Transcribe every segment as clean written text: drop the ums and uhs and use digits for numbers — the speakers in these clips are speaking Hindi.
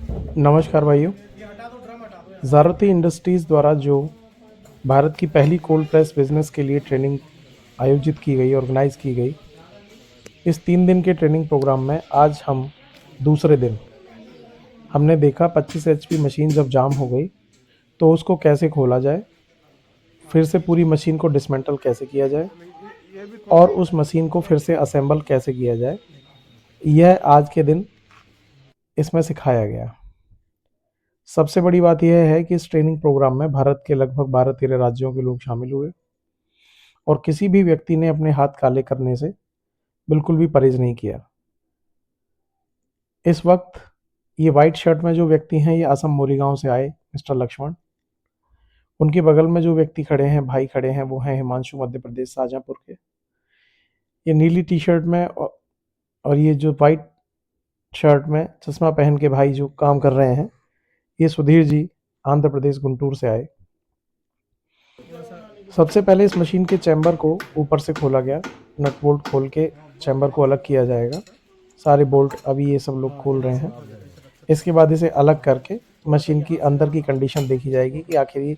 नमस्कार भाइयों। ज़ारती इंडस्ट्रीज़ द्वारा जो भारत की पहली कोल्ड प्रेस बिजनेस के लिए ट्रेनिंग आयोजित की गई, ऑर्गेनाइज की गई, इस 3 दिन के ट्रेनिंग प्रोग्राम में आज हम दूसरे दिन हमने देखा 25 एचपी मशीन जब जाम हो गई तो उसको कैसे खोला जाए, फिर से पूरी मशीन को डिसमेंटल कैसे किया जाए और उस मशीन को फिर से असेंबल कैसे किया जाए। यह आज के दिन इसमें सिखाया गया। सबसे बड़ी बात यह है कि इस ट्रेनिंग प्रोग्राम में भारत के लगभग 12-13 राज्यों के लोग शामिल हुए और किसी भी व्यक्ति ने अपने हाथ काले करने से बिल्कुल भी परहेज नहीं किया। इस वक्त ये वाइट शर्ट में जो व्यक्ति हैं, ये असम मोरीगांव से आए मिस्टर लक्ष्मण। उनके बगल में जो व्यक्ति खड़े हैं, भाई खड़े हैं, वो हैं हिमांशु, मध्य प्रदेश शाहजहाँपुर के। ये नीली टी शर्ट में और ये जो वाइट शर्ट में चश्मा पहन के भाई जो काम कर रहे हैं, ये सुधीर जी आंध्र प्रदेश गुंटूर से आए। सबसे पहले इस मशीन के चैम्बर को ऊपर से खोला गया। नट बोल्ट खोल के चैम्बर को अलग किया जाएगा। सारे बोल्ट अभी ये सब लोग खोल रहे हैं। इसके बाद इसे अलग करके मशीन की अंदर की कंडीशन देखी जाएगी कि आखिर ये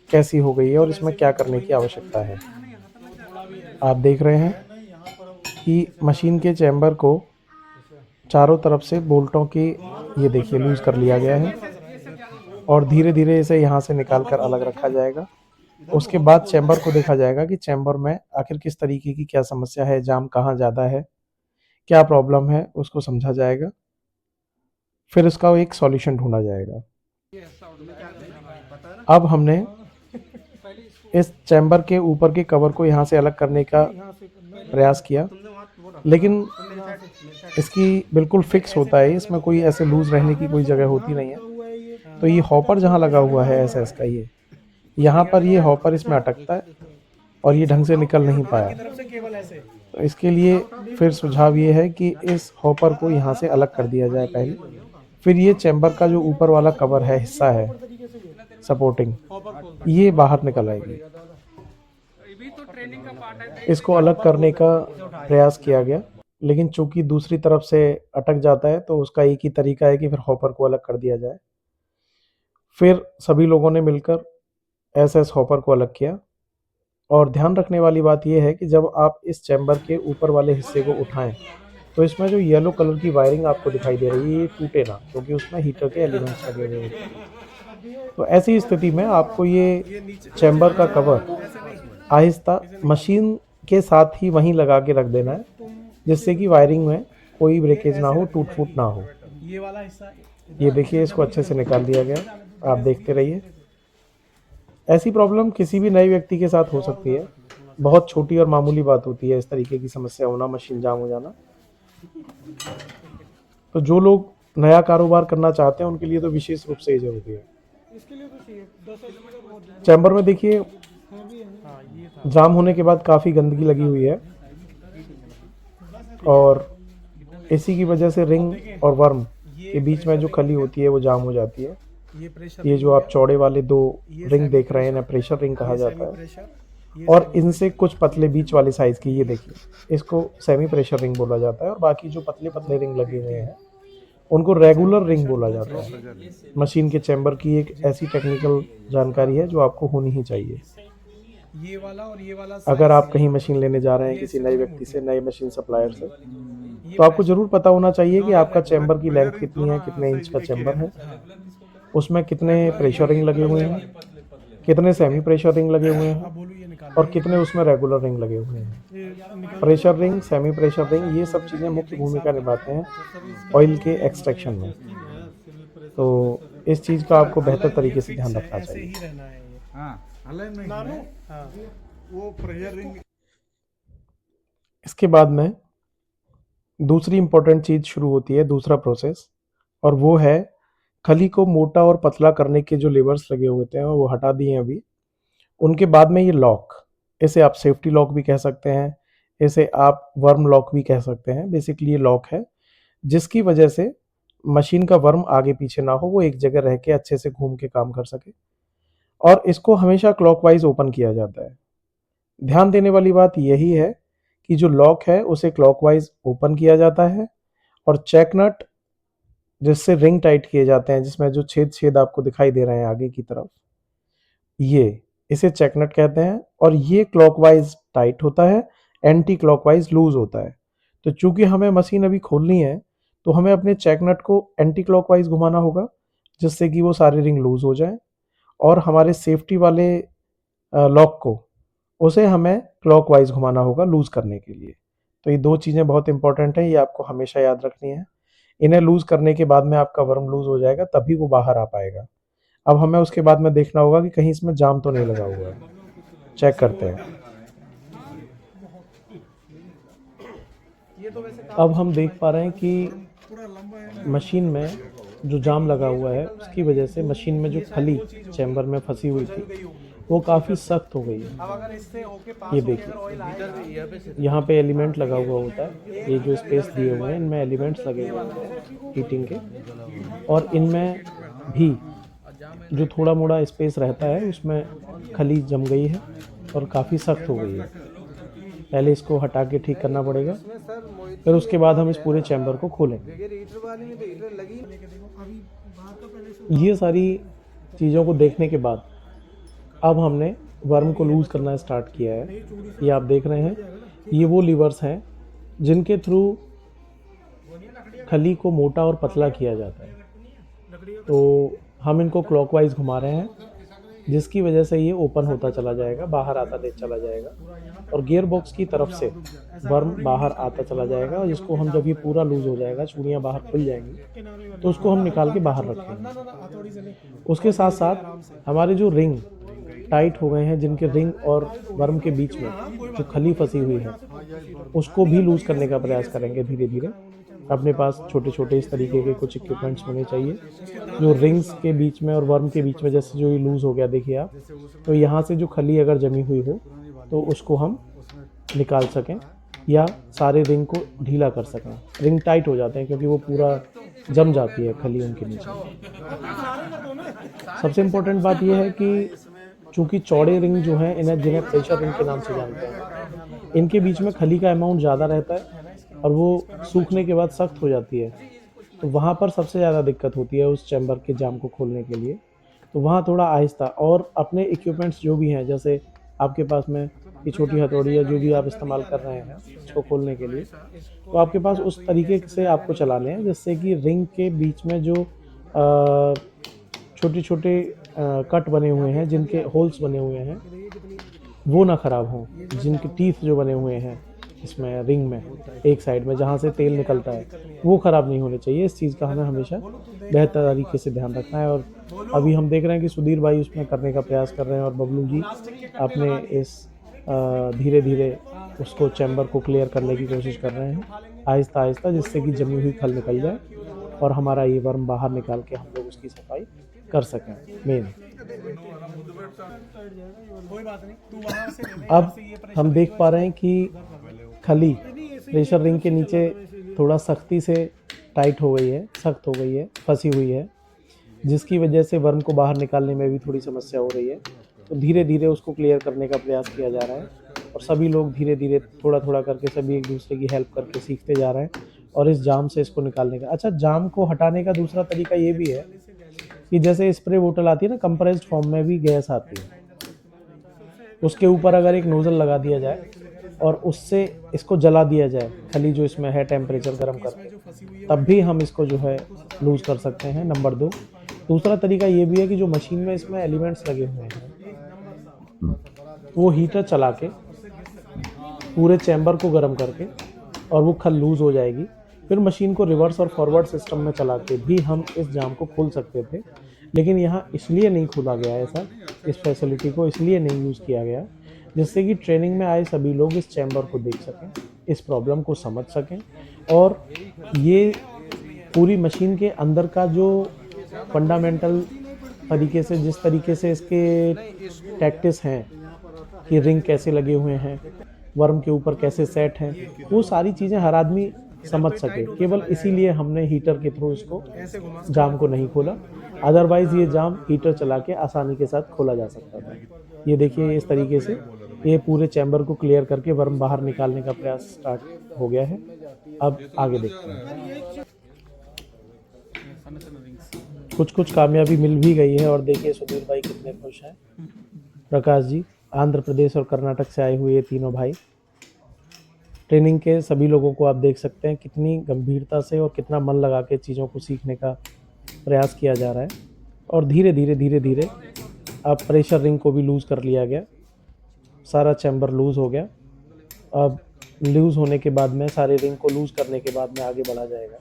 कैसी हो गई है और इसमें क्या करने की आवश्यकता है। आप देख रहे हैं कि मशीन के चैम्बर को चारों तरफ से बोल्टों की ये देखिए लूज कर लिया गया है और धीरे धीरे इसे यहाँ से निकाल कर अलग रखा जाएगा। उसके बाद चैम्बर को देखा जाएगा कि चैम्बर में आखिर किस तरीके की क्या समस्या है, जाम कहाँ ज़्यादा है, क्या प्रॉब्लम है, उसको समझा जाएगा। फिर उसका एक सॉल्यूशन ढूंढा जाएगा। अब हमने इस चैम्बर के ऊपर के कवर को यहाँ से अलग करने का प्रयास किया, लेकिन इसकी बिल्कुल फिक्स होता है, इसमें कोई ऐसे लूज रहने की कोई जगह होती नहीं है। तो ये हॉपर जहाँ लगा हुआ है एसएस का, ये यहाँ पर ये हॉपर इसमें अटकता है और ये ढंग से निकल नहीं पाया। तो इसके लिए फिर सुझाव ये है कि इस हॉपर को यहाँ से अलग कर दिया जाए पहले, फिर ये चैम्बर का जो ऊपर वाला कवर है, हिस्सा है सपोर्टिंग, ये बाहर निकल आएगी। इसको अलग करने का प्रयास किया गया, लेकिन चूंकि दूसरी तरफ से अटक जाता है तो उसका एक ही तरीका है कि फिर हॉपर को अलग कर दिया जाए। फिर सभी लोगों ने मिलकर एसएस हॉपर को अलग किया। और ध्यान रखने वाली बात यह है कि जब आप इस चैम्बर के ऊपर वाले हिस्से को उठाएं तो इसमें जो येलो कलर की वायरिंग आपको दिखाई दे रही है, ये टूटे ना, क्योंकि उसमें हीटर के एलिमेंट्स लगे हुए हैं। तो ऐसी स्थिति में आपको ये चैम्बर का कवर आहिस्ता मशीन के साथ ही वहीं लगा के रख देना है, जिससे कि वायरिंग में कोई ब्रेकेज ना हो, टूट फूट ना हो। ये देखिए, इसको अच्छे से निकाल दिया गया, आप देखते रहिए। ऐसी प्रॉब्लम किसी भी नए व्यक्ति के साथ हो सकती है। बहुत छोटी और मामूली बात होती है इस तरीके की समस्या होना, मशीन जाम हो जाना। तो जो लोग नया कारोबार करना चाहते हैं उनके लिए तो विशेष रूप से ये जरूरी है। चैम्बर में देखिए जाम होने के बाद काफ़ी गंदगी लगी हुई है और इसी की वजह से रिंग और वर्म के बीच में जो खली होती है वो जाम हो जाती है। ये जो आप चौड़े वाले 2 रिंग देख रहे हैं ना, प्रेशर रिंग कहा जाता है, और इनसे कुछ पतले बीच वाले साइज की, ये देखिए, इसको सेमी प्रेशर रिंग बोला जाता है। और बाकी जो पतले पतले रिंग लगे हुए हैं उनको रेगुलर रिंग बोला जाता है। मशीन के चैम्बर की एक ऐसी टेक्निकल जानकारी है जो आपको होनी ही चाहिए। अगर आप कहीं मशीन लेने जा रहे हैं किसी नए व्यक्ति से, नए मशीन सप्लायर से, तो आपको जरूर पता होना चाहिए कि आपका चैम्बर की लेंथ कितनी है, कितने इंच का चैम्बर है, उसमें कितने प्रेशर रिंग लगे हुए हैं, कितने सेमी प्रेशर रिंग लगे हुए हैं और कितने उसमें रेगुलर रिंग लगे हुए हैं। Pressure ring, semi precious ring, ये सब चीज़ें मुख्य भूमिका निभाते हैं ऑयल के एक्सट्रैक्शन में। तो इस चीज़ का आपको बेहतर तरीके से ध्यान रखना चाहिए। इसके बाद में दूसरी इंपॉर्टेंट चीज़ शुरू होती है, दूसरा प्रोसेस, और वो है खली को मोटा और पतला करने के जो लेवर्स लगे हुए थे वो हटा दिए अभी। उनके बाद में ये लॉक, इसे आप सेफ्टी लॉक भी कह सकते हैं, इसे आप वर्म लॉक भी कह सकते हैं। बेसिकली ये लॉक है जिसकी वजह से मशीन का वर्म आगे पीछे ना हो, वो एक जगह रह के अच्छे से घूम के काम कर सके। और इसको हमेशा क्लॉकवाइज ओपन किया जाता है। ध्यान देने वाली बात यही है कि जो लॉक है उसे क्लॉकवाइज ओपन किया जाता है और चेक नट जिससे रिंग टाइट किए जाते हैं, जिसमें जो छेद आपको दिखाई दे रहे हैं आगे की तरफ, ये इसे चेक नट कहते हैं। और ये क्लॉकवाइज टाइट होता है, एंटी क्लॉकवाइज लूज होता है। तो चूंकि हमें मशीन अभी खोलनी है, तो हमें अपने चेक नट को एंटी क्लॉकवाइज घुमाना होगा, जिससे कि वो सारे रिंग लूज हो जाए। और हमारे सेफ्टी वाले लॉक को, उसे हमें क्लॉकवाइज घुमाना होगा लूज करने के लिए। तो ये दो चीज़ें बहुत इंपॉर्टेंट हैं, ये आपको हमेशा याद रखनी है। इन्हें लूज करने के बाद में आपका वर्म लूज हो जाएगा, तभी वो बाहर आ पाएगा। अब हमें उसके बाद में देखना होगा कि कहीं इसमें जाम तो नहीं लगा हुआ है। चेक करते हैं। अब हम देख पा रहे हैं कि मशीन में जो जाम लगा हुआ है, उसकी वजह से मशीन में जो खली चैम्बर में फंसी हुई थी, वो काफ़ी सख्त हो गई है। ये देखिए, यहाँ पे एलिमेंट लगा हुआ होता है। ये जो स्पेस दिए हुए हैं, इनमें एलिमेंट्स लगे हुए हैं हीटिंग के, और इनमें भी जो थोड़ा मोड़ा स्पेस रहता है, उसमें खली जम गई है और काफ़ी सख्त हो गई है। पहले इसको हटा के ठीक करना पड़ेगा, फिर उसके बाद हम इस पूरे चैम्बर को खोलेंगे। ये सारी चीज़ों को देखने के बाद अब हमने वर्म को लूज़ करना स्टार्ट किया है। ये आप देख रहे हैं, ये वो लीवर्स हैं जिनके थ्रू खली को मोटा और पतला किया जाता है। तो हम इनको क्लॉकवाइज घुमा रहे हैं, जिसकी वजह से ये ओपन होता चला जाएगा, बाहर आता चला जाएगा, और गियर बॉक्स की तरफ से वर्म बाहर आता चला जाएगा। और जिसको हम, जब ये पूरा लूज हो जाएगा, चूड़ियाँ बाहर खुल जाएंगी, तो उसको हम निकाल के बाहर रखेंगे। उसके साथ साथ हमारे जो रिंग टाइट हो गए हैं, जिनके रिंग और वर्म के बीच में जो खली फंसी हुई है, उसको भी लूज करने का प्रयास करेंगे धीरे धीरे। अपने पास छोटे छोटे इस तरीके के कुछ इक्विपमेंट्स होने चाहिए, जो रिंग्स के बीच में और वर्म के बीच में, जैसे जो ये लूज़ हो गया देखिए आप, तो यहाँ से जो खली अगर जमी हुई हो, तो उसको हम निकाल सकें, या सारे रिंग को ढीला कर सकें। रिंग टाइट हो जाते हैं क्योंकि वो पूरा जम जाती है खली उनके नीचे। सबसे इम्पोर्टेंट बात यह है कि चूँकि चौड़े रिंग जो हैं, जिन्हें प्रेशर रिंग के नाम से जानते हैं, इनके बीच में खली का अमाउंट ज़्यादा रहता है और वो सूखने के बाद सख्त हो जाती है। तो वहाँ पर सबसे ज़्यादा दिक्कत होती है उस चैम्बर के जाम को खोलने के लिए। तो वहाँ थोड़ा आहिस्ता, और अपने इक्विपमेंट्स जो भी हैं, जैसे आपके पास में ये छोटी हथौड़ी या जो भी आप इस्तेमाल कर रहे हैं इसको खोलने के लिए, तो आपके पास उस तरीके से आपको चलाने हैं जिससे कि रिंग के बीच में जो छोटे छोटे कट बने हुए हैं, जिनके होल्स बने हुए हैं, वो ना ख़राब हों। जिनके टीथ जो बने हुए हैं इसमें रिंग में, एक साइड में जहाँ से तेल निकलता है, वो ख़राब नहीं होने चाहिए। इस चीज़ का हमें हमेशा बेहतर तरीके से ध्यान रखना है। और अभी हम देख रहे हैं कि सुधीर भाई उसमें करने का प्रयास कर रहे हैं, और बबलू जी अपने इस धीरे धीरे उसको चैम्बर को क्लियर करने की कोशिश कर रहे हैं, आहिस्ता आहिस्ता, जिससे कि जमी हुई खल निकल जाए और हमारा ये वर्म बाहर निकाल के हम लोग उसकी सफाई कर सकें। मेन अब हम देख पा रहे हैं कि खली प्रेशर रिंग के नीचे थोड़ा सख्ती से टाइट हो गई है, सख्त हो गई है, फंसी हुई है, जिसकी वजह से वर्म को बाहर निकालने में भी थोड़ी समस्या हो रही है। तो धीरे धीरे उसको क्लियर करने का प्रयास किया जा रहा है, और सभी लोग धीरे धीरे थोड़ा थोड़ा करके सभी एक दूसरे की हेल्प करके सीखते जा रहे हैं, और इस जाम से इसको निकालने का। अच्छा, जाम को हटाने का दूसरा तरीका ये भी है कि जैसे स्प्रे बोतल आती है ना, कंप्रेस्ड फॉर्म में भी गैस आती है, उसके ऊपर अगर एक नोज़ल लगा दिया जाए और उससे इसको जला दिया जाए, खली जो इसमें है टेम्परेचर गर्म करके, तब भी हम इसको जो है लूज़ कर सकते हैं। नंबर 2, दूसरा तरीका ये भी है कि जो मशीन में इसमें एलिमेंट्स लगे हुए हैं, वो हीटर चला के पूरे चैम्बर को गर्म करके, और वो खल लूज़ हो जाएगी। फिर मशीन को रिवर्स और फॉरवर्ड सिस्टम में चला के भी हम इस जाम को खोल सकते थे, लेकिन यहाँ इसलिए नहीं खोला गया है सर, इस फैसिलिटी को इसलिए नहीं यूज़ किया गया जिससे कि ट्रेनिंग में आए सभी लोग इस चैम्बर को देख सकें, इस प्रॉब्लम को समझ सकें, और ये पूरी मशीन के अंदर का जो फंडामेंटल तरीके से, जिस तरीके से इसके टैक्टिस हैं कि रिंग कैसे लगे हुए हैं, वर्म के ऊपर कैसे सेट हैं, वो सारी चीज़ें हर आदमी समझ सके। केवल इसीलिए हमने हीटर के थ्रू इसको जाम को नहीं खोला, अदरवाइज़ ये जाम हीटर चला के आसानी के साथ खोला जा सकता था। ये देखिए, इस तरीके से ये पूरे चैम्बर को क्लियर करके वर्म बाहर निकालने का प्रयास स्टार्ट हो गया है। अब आगे देखते हैं। कुछ कुछ कामयाबी मिल भी गई है और देखिए सुधीर भाई कितने खुश हैं। प्रकाश जी आंध्र प्रदेश और कर्नाटक से आए हुए ये तीनों भाई, ट्रेनिंग के सभी लोगों को आप देख सकते हैं कितनी गंभीरता से और कितना मन लगा के चीज़ों को सीखने का प्रयास किया जा रहा है। और धीरे धीरे अब प्रेशर रिंग को भी लूज़ कर लिया गया, सारा चैम्बर लूज़ हो गया। अब लूज़ होने के बाद में सारे रिंग को लूज़ करने के बाद में आगे बढ़ा जाएगा।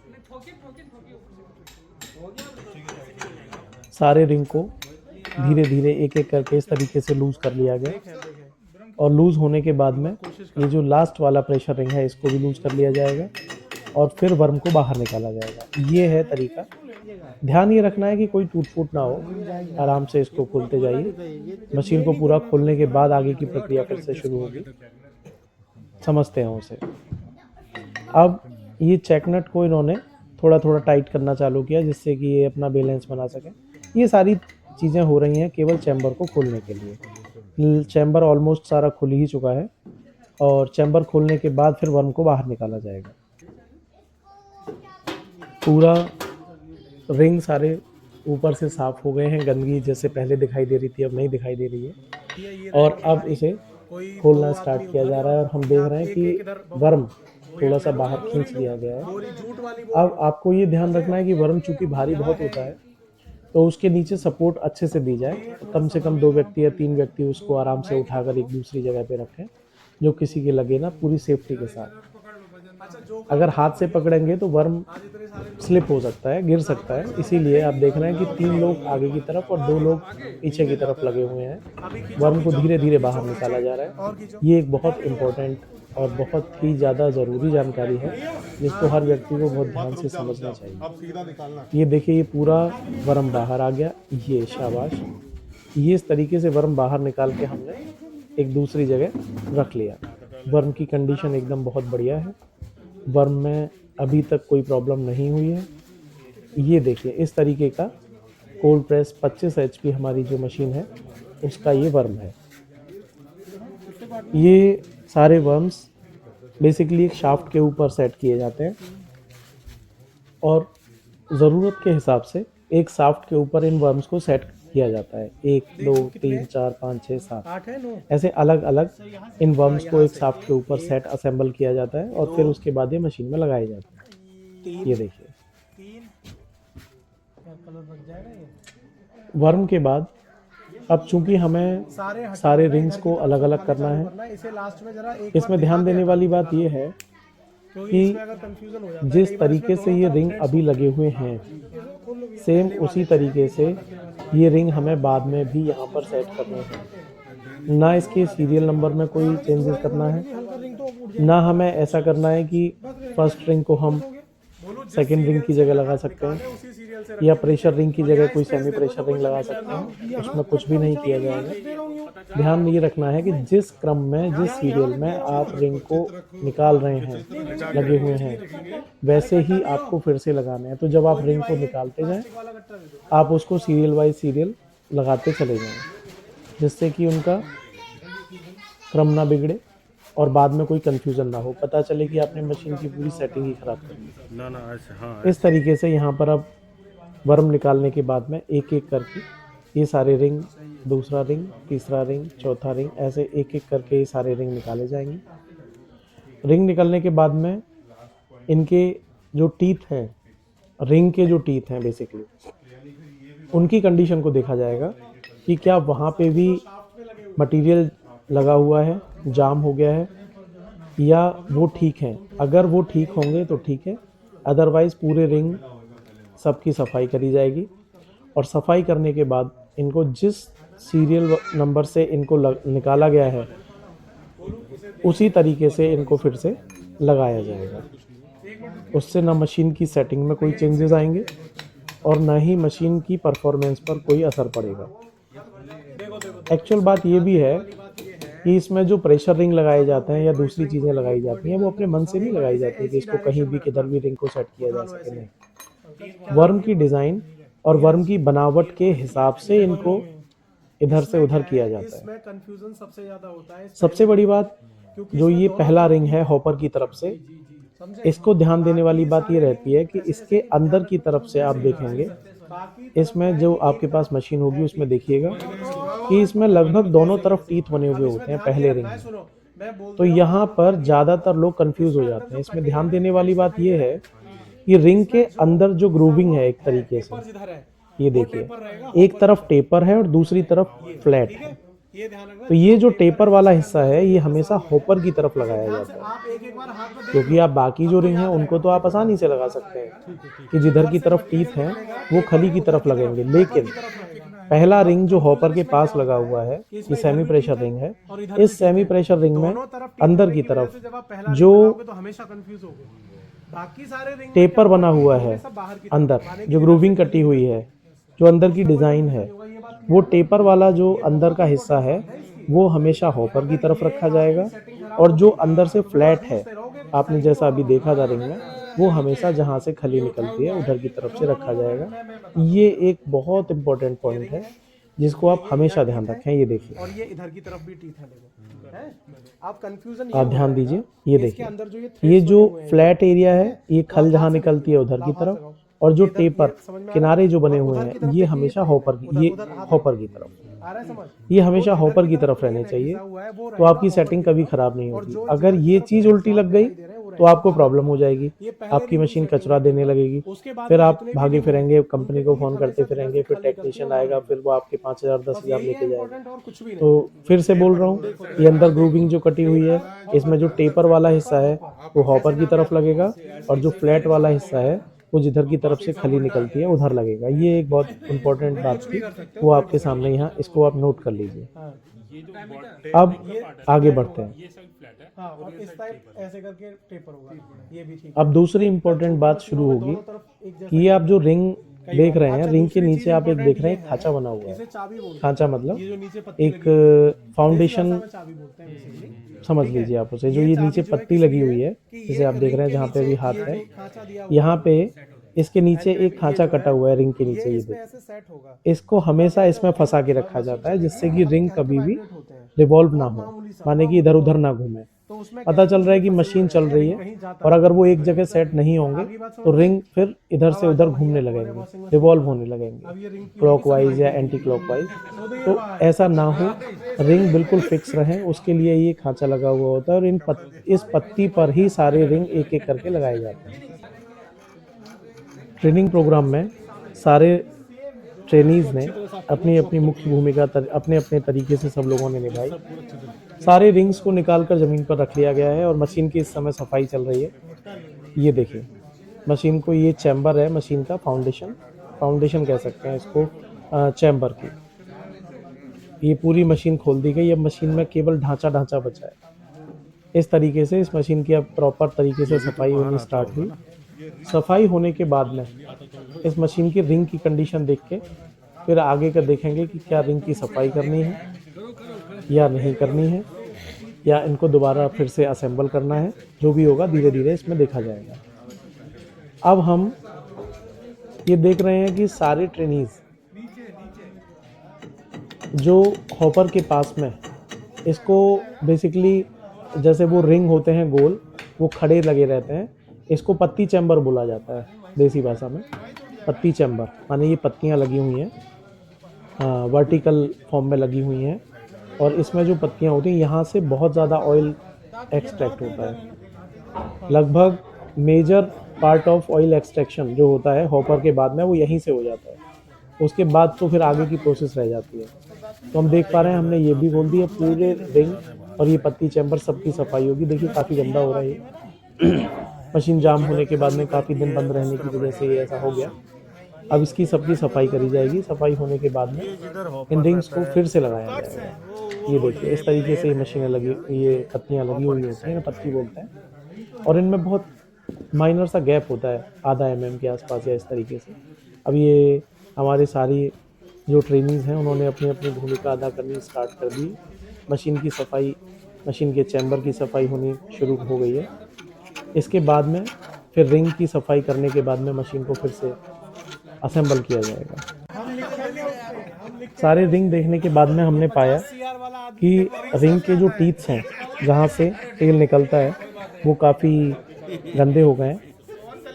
सारे रिंग को धीरे धीरे एक एक करके इस तरीके से लूज़ कर लिया गया और लूज़ होने के बाद में ये जो लास्ट वाला प्रेशर रिंग है इसको भी लूज़ कर लिया जाएगा और फिर वर्म को बाहर निकाला जाएगा। ये है तरीका। ध्यान ये रखना है कि कोई टूट फूट ना हो, आराम से इसको खोलते जाइए। मशीन को पूरा खोलने के बाद आगे की प्रक्रिया फिर से शुरू होगी। समझते हैं उसे। अब ये चेक नट को इन्होंने थोड़ा थोड़ा टाइट करना चालू किया जिससे कि ये अपना बैलेंस बना सके। ये सारी चीज़ें हो रही हैं केवल चैम्बर को खोलने के लिए। चैम्बर ऑलमोस्ट सारा खुल ही चुका है और चैम्बर खोलने के बाद फिर वर्म को बाहर निकाला जाएगा। पूरा रिंग सारे ऊपर से साफ हो गए हैं, गंदगी जैसे पहले दिखाई दे रही थी अब नहीं दिखाई दे रही है और अब इसे खोलना स्टार्ट किया जा रहा है और हम देख रहे हैं कि वर्म थोड़ा सा बाहर खींच लिया गया है। अब आपको ये ध्यान रखना है कि वर्म चूंकि भारी बहुत होता है तो उसके नीचे सपोर्ट अच्छे से दी जाए। कम से कम 2 व्यक्ति या 3 व्यक्ति उसको आराम से उठाकर एक दूसरी जगह पे रखें जो किसी के लगे ना, पूरी सेफ्टी के साथ। अगर हाथ से पकड़ेंगे तो वर्म स्लिप हो सकता है, गिर सकता है, इसीलिए आप देख रहे हैं कि 3 लोग आगे की तरफ और 2 लोग पीछे की तरफ लगे हुए हैं। वर्म को धीरे धीरे बाहर निकाला जा रहा है। ये एक बहुत इम्पोर्टेंट और बहुत ही ज़्यादा ज़रूरी जानकारी है जिसको हर व्यक्ति को बहुत ध्यान से समझना चाहिए। ये देखिए ये पूरा वर्म बाहर आ गया, ये शाबाश। ये इस तरीके से वर्म बाहर निकाल के हमने एक दूसरी जगह रख लिया। वर्म की कंडीशन एकदम बहुत बढ़िया है, वर्म में अभी तक कोई प्रॉब्लम नहीं हुई है। ये देखिए इस तरीके का कोल्ड प्रेस 25 HP हमारी जो मशीन है उसका ये वर्म है। ये सारे वर्म्स बेसिकली एक शाफ्ट के ऊपर सेट किए जाते हैं और ज़रूरत के हिसाब से एक शाफ्ट के ऊपर इन वर्म्स को सेट किया जाता है। 1 2 3 4 5 6 7 ऐसे अलग अलग इन वर्म्स को एक शाफ्ट के ऊपर सेट असेंबल किया जाता है और फिर उसके बाद ये मशीन में लगाए जाते हैं। ये देखिए वर्म के बाद अब चूंकि हमें सारे रिंग्स को अलग अलग करना है, इसमें ध्यान देने वाली बात यह है कि जिस तरीके से ये रिंग अभी लगे हुए हैं सेम उसी तरीके से ये रिंग हमें बाद में भी यहाँ पर सेट करने हैं। ना इसके सीरियल नंबर में कोई चेंजेस करना है, ना हमें ऐसा करना है कि फर्स्ट रिंग को हम सेकेंड रिंग की जगह लगा सकते हैं या प्रेशर रिंग की जगह कोई सेमी प्रेशर रिंग लगा सकते हैं। उसमें कुछ भी नहीं किया जाएगा। ध्यान ये रखना है कि जिस क्रम में जिस सीरियल में आप रिंग को निकाल रहे हैं लगे हुए हैं वैसे ही आपको फिर से लगाना है। तो जब आप रिंग को निकालते जाएं आप उसको सीरियल वाइज सीरियल लगाते चले जाएं जिससे कि उनका क्रम ना बिगड़े और बाद में कोई कंफ्यूजन ना हो, पता चले कि आपने मशीन की पूरी सेटिंग ही खराब कर दी। ना हाँ, इस तरीके से यहाँ पर अब वर्म निकालने के बाद में एक एक करके ये सारे रिंग, दूसरा रिंग, तीसरा रिंग, चौथा रिंग, ऐसे एक एक करके ये सारे रिंग निकाले जाएंगे। रिंग निकलने के बाद में इनके जो टीथ हैं, रिंग के जो टीथ हैं बेसिकली उनकी कंडीशन को देखा जाएगा कि क्या वहाँ पे भी मटेरियल लगा हुआ है, जाम हो गया है या वो ठीक है। अगर वो ठीक होंगे तो ठीक है, अदरवाइज़ पूरे रिंग सबकी सफाई करी जाएगी और सफाई करने के बाद इनको जिस सीरियल नंबर से इनको निकाला गया है उसी तरीके से इनको फिर से लगाया जाएगा। उससे ना मशीन की सेटिंग में कोई चेंजेस आएंगे और ना ही मशीन की परफॉर्मेंस पर कोई असर पड़ेगा। एक्चुअल बात ये भी है कि इसमें जो प्रेशर रिंग लगाए जाते हैं या दूसरी चीज़ें लगाई जाती हैं वो अपने मन से नहीं लगाई जाती कि इसको कहीं भी किधर भी रिंग को सेट किया जा सके, नहीं। वर्म की डिज़ाइन और वर्म की बनावट के हिसाब से इनको इधर से उधर किया जाता है। सबसे बड़ी बात जो ये पहला रिंग है हॉपर की तरफ से, इसको ध्यान देने वाली बात ये रहती है कि इसके अंदर की तरफ से आप देखेंगे, इसमें जो आपके पास मशीन होगी उसमें देखिएगा कि इसमें लगभग दोनों तरफ टीथ बने हुए होते हैं पहले रिंग में। तो यहाँ पर ज़्यादातर लोग कंफ्यूज हो जाते हैं। इसमें ध्यान देने वाली बात ये है कि रिंग के अंदर जो ग्रूविंग है एक तरीके से, ये देखिए, एक तरफ टेपर है और दूसरी तरफ फ्लैट है। तो ये जो टेपर वाला हिस्सा है ये हमेशा हॉपर की तरफ लगाया जाता है, क्योंकि आप बाकी जो रिंग हैं उनको तो आप आसानी से लगा सकते हैं कि जिधर की तरफ टीथ हैं वो खली की तरफ लगेंगे, लेकिन पहला रिंग जो हॉपर के पास लगा हुआ है ये सेमी प्रेशर रिंग है। इस सेमी प्रेशर रिंग में अंदर की तरफ जो टेपर बना हुआ है अंदर, जो ग्रूविंग कटी हुई है, जो अंदर की डिजाइन है, वो टेपर वाला जो अंदर का हिस्सा है वो हमेशा हॉपर की तरफ रखा जाएगा, और जो अंदर से फ्लैट है, आपने जैसा अभी देखा था रिंग में, वो हमेशा जहाँ से खली निकलती है उधर की तरफ से रखा जाएगा। ये एक बहुत इंपॉर्टेंट पॉइंट है जिसको आप हमेशा ध्यान रखें। ये देखिए, और ये इधर की तरफ भी टीथ है, देखो, है? आप कंफ्यूजन आप ध्यान दीजिए, ये देखिए, ये जो फ्लैट एरिया है ये खल जहाँ निकलती है उधर की तरफ, और जो टेपर किनारे जो बने हुए हैं ये हमेशा हॉपर की, ये हॉपर की तरफ, ये हमेशा हॉपर की तरफ रहने चाहिए। तो आपकी सेटिंग कभी खराब नहीं होगी। अगर ये चीज उल्टी लग गई तो आपको प्रॉब्लम हो जाएगी, आपकी मशीन कचरा देने लगेगी, फिर आप भागे फिरेंगे, कंपनी को फोन करते फिरेंगे, फिर टेक्नीशियन आएगा, फिर वो आपके 5,000 10,000 लेके जाएगा। तो फिर से बोल रहा हूँ, ये अंदर ग्रूविंग जो कटी हुई है, इसमें जो टेपर वाला हिस्सा है वो हॉपर की तरफ लगेगा, और जो फ्लैट वाला हिस्सा है वो जिधर की तरफ से खली निकलती है उधर लगेगा। ये एक बहुत इंपॉर्टेंट बात थी, वो आपके सामने यहाँ, इसको आप नोट कर लीजिए। अब आगे बढ़ते हैं। हाँ, और इस टाइप ऐसे करके टेपर होगा, ये भी ठीक। अब दूसरी इंपॉर्टेंट बात शुरू होगी कि ये आप जो रिंग देख रहे हैं, रिंग के नीचे आप एक देख रहे हैं खांचा बना हुआ है। खांचा मतलब एक फाउंडेशन समझ लीजिए आप उसे, जो ये नीचे पत्ती लगी हुई है, जिसे आप देख रहे हैं जहाँ पे अभी हाथ है, यहाँ पे इसके नीचे एक खांचा कटा हुआ है रिंग के नीचे, ये देखिए, इसको हमेशा इसमें फंसा के रखा जाता है जिससे कि रिंग कभी भी रिवॉल्व ना हो, माने कि इधर उधर ना घूमे। पता चल रहा है कि मशीन चल रही है, और अगर वो एक जगह सेट नहीं होंगे तो रिंग फिर इधर से उधर घूमने लगेंगे, रिवॉल्व होने लगेंगे क्लॉकवाइज या एंटी क्लॉकवाइज। तो ऐसा ना हो, रिंग बिल्कुल फिक्स रहे, उसके लिए ये खांचा लगा हुआ होता है, और इस पत्ती पर ही सारे रिंग एक एक करके लगाए जाते हैं। ट्रेनिंग प्रोग्राम में सारे ट्रेनीज ने अपनी अपनी मुख्य भूमिका अपने अपने तरीके से सब लोगों ने निभाई। सारे रिंग्स को निकालकर ज़मीन पर रख लिया गया है, और मशीन की इस समय सफाई चल रही है। ये देखिए मशीन को, ये चैम्बर है मशीन का, फाउंडेशन कह सकते हैं इसको, चैम्बर की। ये पूरी मशीन खोल दी गई, अब मशीन में केवल ढांचा बचा है। इस तरीके से इस मशीन की अब प्रॉपर तरीके से सफाई होनी स्टार्ट हुई। सफाई होने के बाद में इस मशीन की रिंग की कंडीशन देख के फिर आगे का देखेंगे कि क्या रिंग की सफाई करनी है या नहीं करनी है, या इनको दोबारा फिर से असेंबल करना है। जो भी होगा धीरे धीरे इसमें देखा जाएगा। अब हम ये देख रहे हैं कि सारे ट्रेनीज जो हॉपर के पास में, इसको बेसिकली जैसे वो रिंग होते हैं गोल, वो खड़े लगे रहते हैं, इसको पत्ती चैम्बर बोला जाता है देसी भाषा में। पत्ती चैम्बर माने ये पत्तियां लगी हुई हैं, वर्टिकल फॉर्म में लगी हुई हैं, और इसमें जो पत्तियां होती हैं यहाँ से बहुत ज़्यादा ऑयल एक्सट्रैक्ट होता है। लगभग major part of oil extraction जो होता है हॉपर के बाद में, वो यहीं से हो जाता है। उसके बाद तो फिर आगे की प्रोसेस रह जाती है। तो हम देख पा रहे हैं, हमने ये भी बोल दिया, पूरे रिंग और ये पत्ती चैम्बर सबकी सफाई होगी। देखिए काफ़ी गंदा हो रहा है ये मशीन जाम होने के बाद में काफ़ी दिन बंद रहने की वजह से ये ऐसा हो गया। अब इसकी सबकी सफाई करी जाएगी। सफाई होने के बाद में इन रिंग्स को फिर से लगाया जाएगा। ये देखिए इस तरीके से ये मशीनें लगी, ये पत्तियाँ लगी हुई होती हैं, पत्ती बोलते हैं, और इनमें बहुत माइनर सा गैप होता है, आधा mm के आसपास या इस तरीके से। अब ये हमारे सारी जो ट्रेनीज़ हैं उन्होंने अपनी अपनी भूमिका अदा करनी स्टार्ट कर दी। मशीन की सफाई, मशीन के चैम्बर की सफाई होनी शुरू हो गई है। इसके बाद में फिर रिंग की सफाई करने के बाद में मशीन को फिर से असेंबल किया जाएगा। सारे रिंग देखने के बाद में हमने पाया कि रिंग के जो टीथ्स हैं जहाँ से तेल निकलता है वो काफ़ी गंदे हो गए हैं,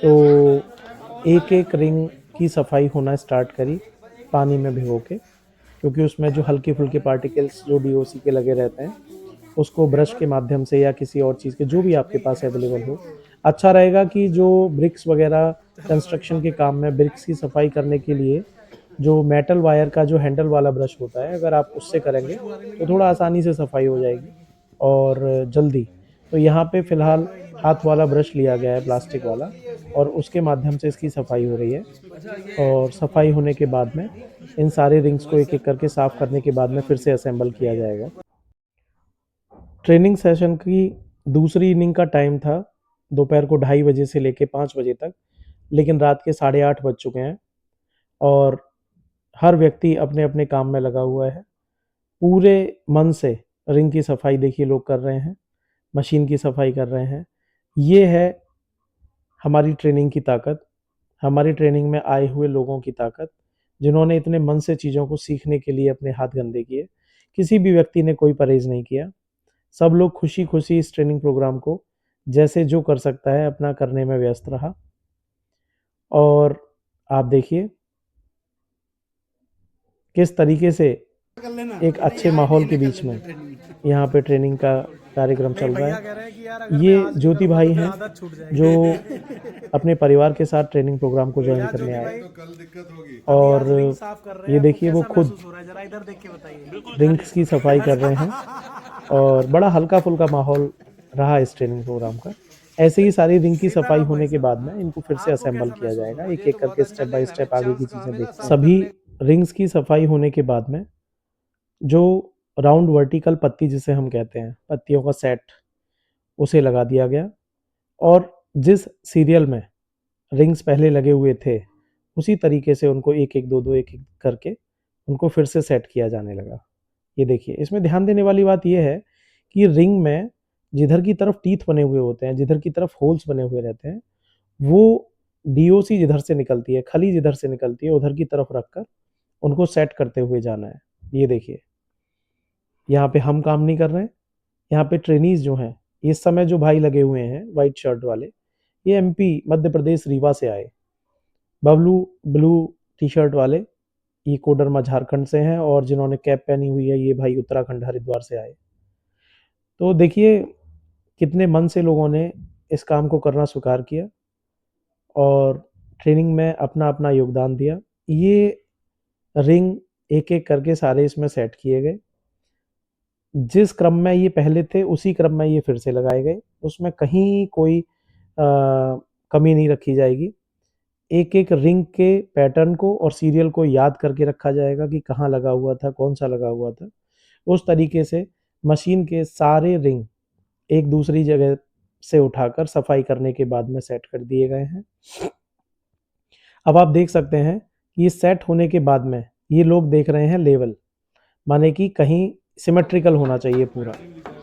तो एक एक रिंग की सफाई होना स्टार्ट करी पानी में भिगो के, क्योंकि उसमें जो हल्के फुल्के पार्टिकल्स जो डीओसी के लगे रहते हैं उसको ब्रश के माध्यम से या किसी और चीज़ के जो भी आपके पास अवेलेबल हो, अच्छा रहेगा कि जो ब्रिक्स वगैरह कंस्ट्रक्शन के काम में ब्रिक्स की सफाई करने के लिए जो मेटल वायर का जो हैंडल वाला ब्रश होता है, अगर आप उससे करेंगे तो थोड़ा आसानी से सफाई हो जाएगी और जल्दी। तो यहाँ पे फ़िलहाल हाथ वाला ब्रश लिया गया है प्लास्टिक वाला, और उसके माध्यम से इसकी सफाई हो रही है। और सफाई होने के बाद में इन सारे रिंग्स को एक एक करके साफ करने के बाद में फिर से असेंबल किया जाएगा। ट्रेनिंग सेशन की दूसरी इनिंग का टाइम था दोपहर को 2:30 बजे से लेके 5 बजे तक, लेकिन रात के 8:30 बज चुके हैं और हर व्यक्ति अपने अपने काम में लगा हुआ है। पूरे मन से रिंग की सफाई देखिए लोग कर रहे हैं, मशीन की सफाई कर रहे हैं। ये है हमारी ट्रेनिंग की ताकत, हमारी ट्रेनिंग में आए हुए लोगों की ताकत, जिन्होंने इतने मन से चीज़ों को सीखने के लिए अपने हाथ गंदे किए। किसी भी व्यक्ति ने कोई परहेज़ नहीं किया। सब लोग खुशी-खुशी इस ट्रेनिंग प्रोग्राम को जैसे जो कर सकता है अपना करने में व्यस्त रहा। और आप देखिए किस तरीके से एक अच्छे माहौल के बीच में यहाँ पे ट्रेनिंग का कार्यक्रम चल रहा है। ये ज्योति भाई हैं जो अपने परिवार के साथ ट्रेनिंग प्रोग्राम को ज्वाइन करने आए, और ये देखिए वो खुद रिंग्स की सफाई कर रहे हैं और बड़ा हल्का फुल्का माहौल रहा इस ट्रेनिंग प्रोग्राम का। ऐसे ही सारी रिंग की सफाई होने के बाद में इनको फिर से असेंबल किया जाएगा, एक एक करके स्टेप बाय स्टेप आगे की चीज़ें देखते हैं। सभी रिंग्स की सफाई होने के बाद में जो राउंड वर्टिकल पत्ती जिसे हम कहते हैं, पत्तियों का सेट, उसे लगा दिया गया और जिस सीरियल में रिंग्स पहले लगे हुए थे उसी तरीके से उनको एक एक दो दो एक एक करके उनको फिर से सेट किया जाने लगा। ये देखिए, इसमें ध्यान देने वाली बात यह है कि रिंग में जिधर की तरफ टीथ बने हुए होते हैं, जिधर की तरफ होल्स बने हुए रहते हैं, वो डीओसी जिधर से निकलती है, खली जिधर से निकलती है, उधर की तरफ रखकर उनको सेट करते हुए जाना है। ये देखिए, यहाँ पे हम काम नहीं कर रहे हैं, यहाँ पे ट्रेनीज जो हैं, इस समय जो भाई लगे हुए हैं वाइट शर्ट वाले, ये एमपी मध्य प्रदेश रीवा से आए। बबलू ब्लू टी शर्ट वाले ये कोडरमा झारखंड से हैं, और जिन्होंने कैप पहनी हुई है ये भाई उत्तराखंड हरिद्वार से आए। तो देखिए कितने मन से लोगों ने इस काम को करना स्वीकार किया और ट्रेनिंग में अपना अपना योगदान दिया। ये रिंग एक एक करके सारे इसमें सेट किए गए। जिस क्रम में ये पहले थे उसी क्रम में ये फिर से लगाए गए, उसमें कहीं कोई कमी नहीं रखी जाएगी। एक एक रिंग के पैटर्न को और सीरियल को याद करके रखा जाएगा कि कहाँ लगा हुआ था, कौन सा लगा हुआ था। उस तरीके से मशीन के सारे रिंग एक दूसरी जगह से उठाकर सफाई करने के बाद में सेट कर दिए गए हैं। अब आप देख सकते हैं कि ये सेट होने के बाद में ये लोग देख रहे हैं लेवल, माने कि कहीं सिमेट्रिकल होना चाहिए पूरा।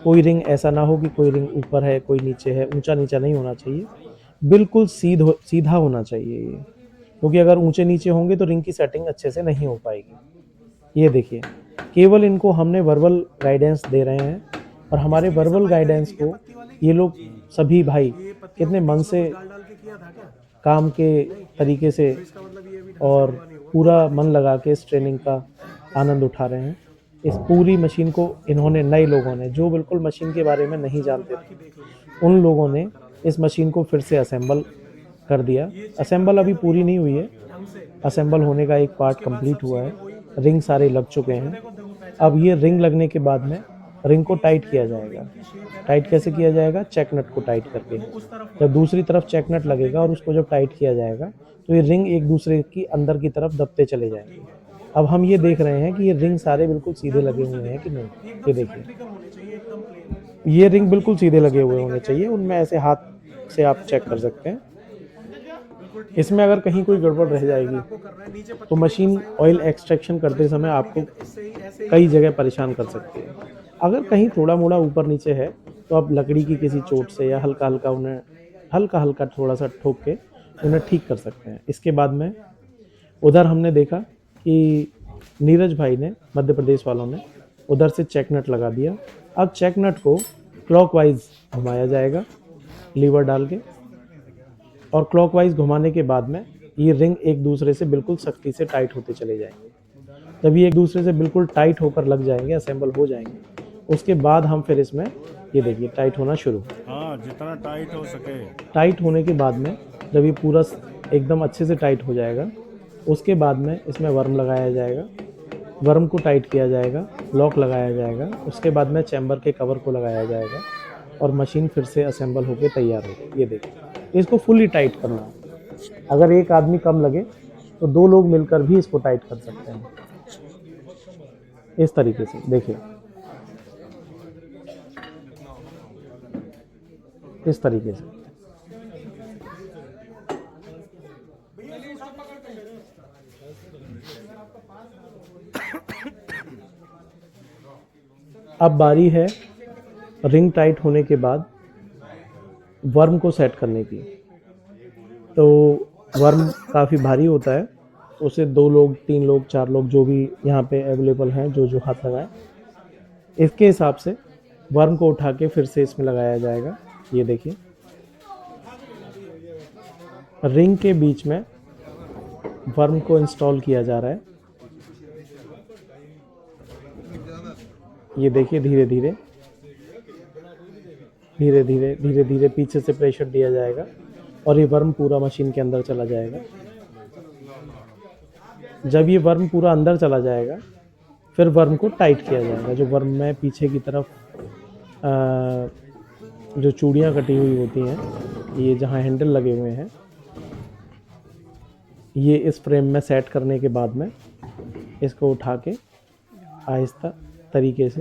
कोई रिंग ऐसा ना हो कि कोई रिंग ऊपर है, कोई नीचे है, ऊंचा नीचा नहीं होना चाहिए, बिल्कुल सीधा होना चाहिए ये, क्योंकि अगर ऊंचे नीचे होंगे तो रिंग की सेटिंग अच्छे से नहीं हो पाएगी। ये देखिए, केवल इनको हमने वर्बल गाइडेंस दे रहे हैं और हमारे वर्बल गाइडेंस को ये लोग सभी भाई कितने मन से काम के तरीके से और पूरा मन लगा के इस ट्रेनिंग का आनंद उठा रहे हैं। इस पूरी मशीन को इन्होंने, नए लोगों ने जो बिल्कुल मशीन के बारे में नहीं जानते थे, उन लोगों ने इस मशीन को फिर से असेंबल कर दिया। असेंबल अभी पूरी नहीं हुई है, असेंबल होने का एक पार्ट कंप्लीट हुआ है, रिंग सारे लग चुके हैं। अब ये रिंग लगने के बाद में रिंग को टाइट किया जाएगा। टाइट कैसे किया जाएगा? चेक नट को टाइट करके। जब दूसरी तरफ चेक नट लगेगा और उसको जब टाइट किया जाएगा तो ये रिंग एक दूसरे की अंदर की तरफ दबते चले जाएंगे। अब हम ये देख रहे हैं कि ये रिंग सारे बिल्कुल सीधे लगे हुए हैं कि नहीं। ये देखिए, ये रिंग बिल्कुल सीधे लगे हुए होने चाहिए, उनमें ऐसे हाथ से आप चेक कर सकते हैं। इसमें अगर कहीं कोई गड़बड़ रह जाएगी तो मशीन ऑयल एक्सट्रैक्शन करते समय आपको कई जगह परेशान कर सकती है। अगर कहीं थोड़ा मोड़ा ऊपर नीचे है तो आप लकड़ी की किसी चोट से या हल्का हल्का उन्हें हल्का थोड़ा सा ठोक के उन्हें ठीक कर सकते हैं। इसके बाद में उधर हमने देखा कि नीरज भाई ने, मध्य प्रदेश वालों ने उधर से चेक नट लगा दिया। अब चेक नट को क्लॉकवाइज घुमाया जाएगा लीवर डाल के, और क्लॉकवाइज घुमाने के बाद में ये रिंग एक दूसरे से बिल्कुल सख्ती से टाइट होते चले जाएंगे। जब ये एक दूसरे से बिल्कुल टाइट होकर लग जाएंगे, असेंबल हो जाएंगे, उसके बाद हम फिर इसमें ये देखिए टाइट होना शुरू। हाँ, जितना टाइट हो सके। टाइट होने के बाद में जब ये पूरा एकदम अच्छे से टाइट हो जाएगा, उसके बाद में इसमें वर्म लगाया जाएगा, वर्म को टाइट किया जाएगा, लॉक लगाया जाएगा, उसके बाद में चैम्बर के कवर को लगाया जाएगा और मशीन फिर से असेंबल होकर तैयार होगी। ये देखिए, इसको फुली टाइट करना है। अगर एक आदमी कम लगे तो 2 लोग मिलकर भी इसको टाइट कर सकते हैं। इस तरीके से देखिए, इस तरीके से। अब बारी है रिंग टाइट होने के बाद वर्म को सेट करने की। तो वर्म काफ़ी भारी होता है, तो उसे 2 लोग, 3 लोग, 4 लोग जो भी यहाँ पे अवेलेबल हैं, जो जो हाथ लगाएं, इसके हिसाब से वर्म को उठा के फिर से इसमें लगाया जाएगा। ये देखिए, रिंग के बीच में वर्म को इंस्टॉल किया जा रहा है। ये देखिए, धीरे धीरे धीरे धीरे धीरे धीरे पीछे से प्रेशर दिया जाएगा और ये वर्म पूरा मशीन के अंदर चला जाएगा। जब ये वर्म पूरा अंदर चला जाएगा, फिर वर्म को टाइट किया जाएगा। जो वर्म में पीछे की तरफ जो चूड़ियाँ कटी हुई होती हैं, ये जहाँ हैंडल लगे हुए हैं, ये इस फ्रेम में सेट करने के बाद में इसको उठा के आहिस्ता तरीके से,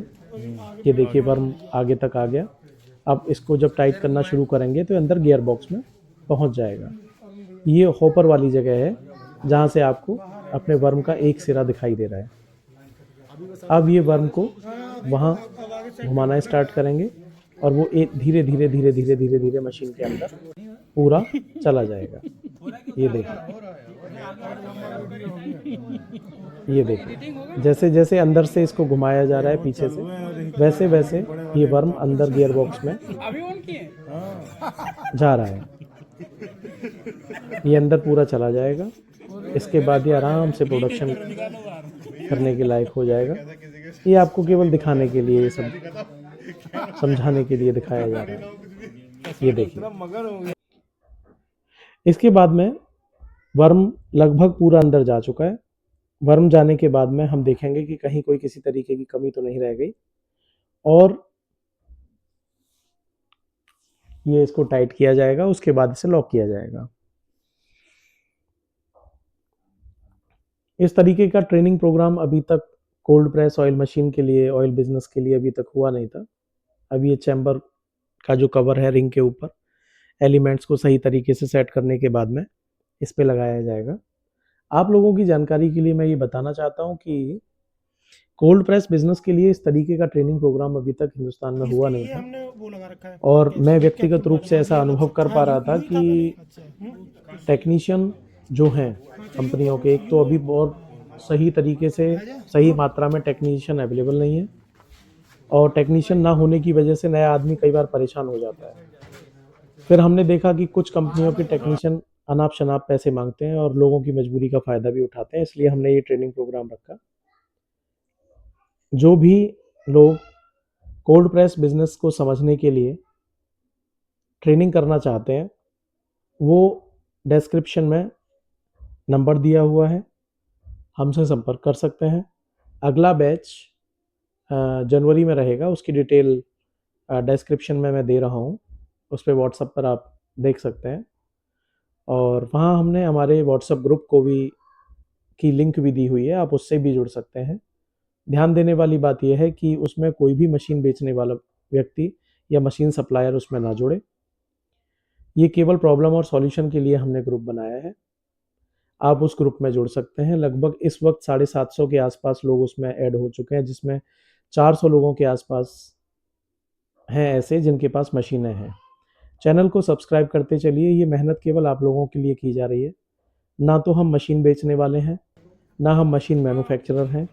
ये देखिए वर्म आगे तक आ गया। अब इसको जब टाइट करना शुरू करेंगे तो अंदर गियर बॉक्स में पहुंच जाएगा। ये हॉपर वाली जगह है जहां से आपको अपने वर्म का एक सिरा दिखाई दे रहा है। अब ये वर्म को वहां घुमाना स्टार्ट करेंगे और वो एक धीरे धीरे धीरे धीरे धीरे धीरे मशीन के अंदर पूरा चला जाएगा। ये देखिए, ये देखिए, जैसे जैसे अंदर से इसको घुमाया जा रहा है पीछे से, वैसे वैसे ये वर्म अंदर गियर बॉक्स में जा रहा है। ये अंदर पूरा चला जाएगा। इसके बाद ये आराम से प्रोडक्शन करने के लायक हो जाएगा। ये आपको केवल दिखाने के लिए, ये सब समझाने के लिए दिखाया जा रहा है। ये देखिए, इसके बाद में वर्म लगभग पूरा अंदर जा चुका है। वर्म जाने के बाद में हम देखेंगे कि कहीं कोई किसी तरीके की कमी तो नहीं रह गई, और ये इसको टाइट किया जाएगा। उसके बाद इसे लॉक किया जाएगा। इस तरीके का ट्रेनिंग प्रोग्राम अभी तक कोल्ड प्रेस ऑयल मशीन के लिए, ऑयल बिजनेस के लिए अभी तक हुआ नहीं था। अभी ये चैम्बर का जो कवर है रिंग के ऊपर, एलिमेंट्स को सही तरीके से सेट करने के बाद में इस पे लगाया जाएगा। आप लोगों की जानकारी के लिए मैं ये बताना चाहता हूँ कि कोल्ड प्रेस बिजनेस के लिए इस तरीके का ट्रेनिंग प्रोग्राम अभी तक हिंदुस्तान में हुआ नहीं था, और मैं व्यक्तिगत रूप से ऐसा अनुभव कर पा रहा था कि टेक्नीशियन जो हैं कंपनियों के, एक तो अभी बहुत सही तरीके से, सही मात्रा में टेक्नीशियन अवेलेबल नहीं है, और टेक्नीशियन ना होने की वजह से नया आदमी कई बार परेशान हो जाता है। फिर हमने देखा कि कुछ कंपनियों के टेक्नीशियन अनाप शनाप पैसे मांगते हैं और लोगों की मजबूरी का फ़ायदा भी उठाते हैं, इसलिए हमने ये ट्रेनिंग प्रोग्राम रखा। जो भी लोग कोल्ड प्रेस बिजनेस को समझने के लिए ट्रेनिंग करना चाहते हैं, वो डिस्क्रिप्शन में नंबर दिया हुआ है, हमसे संपर्क कर सकते हैं। अगला बैच जनवरी में रहेगा, उसकी डिटेल डिस्क्रिप्शन में मैं दे रहा हूँ, उस पर व्हाट्सएप पर आप देख सकते हैं। और वहाँ हमने हमारे व्हाट्सएप ग्रुप को भी की लिंक भी दी हुई है, आप उससे भी जुड़ सकते हैं। ध्यान देने वाली बात यह है कि उसमें कोई भी मशीन बेचने वाला व्यक्ति या मशीन सप्लायर उसमें ना जुड़े। ये केवल प्रॉब्लम और सॉल्यूशन के लिए हमने ग्रुप बनाया है। आप उस ग्रुप में जुड़ सकते हैं। लगभग इस वक्त 750 के आसपास लोग उसमें ऐड हो चुके हैं, जिसमें 400 लोगों के आसपास हैं ऐसे जिनके पास मशीनें हैं। चैनल को सब्सक्राइब करते चलिए। ये मेहनत केवल आप लोगों के लिए की जा रही है। ना तो हम मशीन बेचने वाले हैं, ना हम मशीन मैन्युफैक्चरर हैं,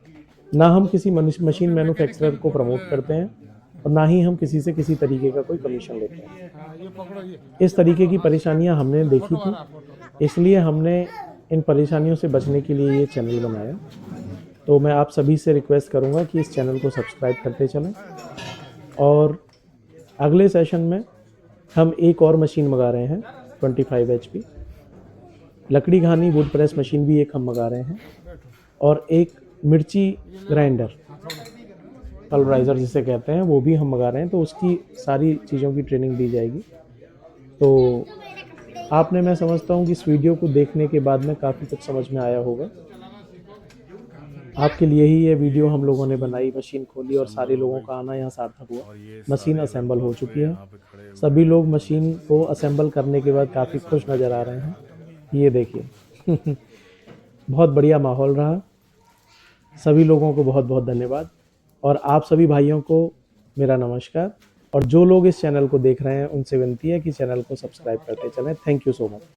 ना हम किसी मशीन मैन्युफैक्चरर को प्रमोट करते हैं। और ना ही हम किसी से किसी तरीके का कोई कमीशन लेते हैं। इस तरीके की परेशानियां हमने देखी थी, इसलिए हमने इन परेशानियों से बचने के लिए ये चैनल बनाया। तो मैं आप सभी से रिक्वेस्ट करूंगा कि इस चैनल को सब्सक्राइब करते चलें, और अगले सेशन में हम एक और मशीन मंगा रहे हैं 25 HP लकड़ी घानी वुड प्रेस मशीन भी एक हम मंगा रहे हैं, और एक मिर्ची ग्राइंडर पल्वराइज़र जिसे कहते हैं वो भी हम मंगा रहे हैं। तो उसकी सारी चीज़ों की ट्रेनिंग दी जाएगी। तो आपने, मैं समझता हूँ कि इस वीडियो को देखने के बाद में काफ़ी कुछ समझ में आया होगा। आपके लिए ही ये वीडियो हम लोगों ने बनाई, मशीन खोली और सारे लोगों का आना यहाँ सार्थक हुआ। मशीन असेंबल हो चुकी है, सभी लोग मशीन को असेंबल करने के बाद काफ़ी खुश नज़र आ रहे हैं। ये देखिए बहुत बढ़िया माहौल रहा। सभी लोगों को बहुत बहुत धन्यवाद, और आप सभी भाइयों को मेरा नमस्कार। और जो लोग इस चैनल को देख रहे हैं उनसे विनती है कि चैनल को सब्सक्राइब करते चलें। Thank you so much.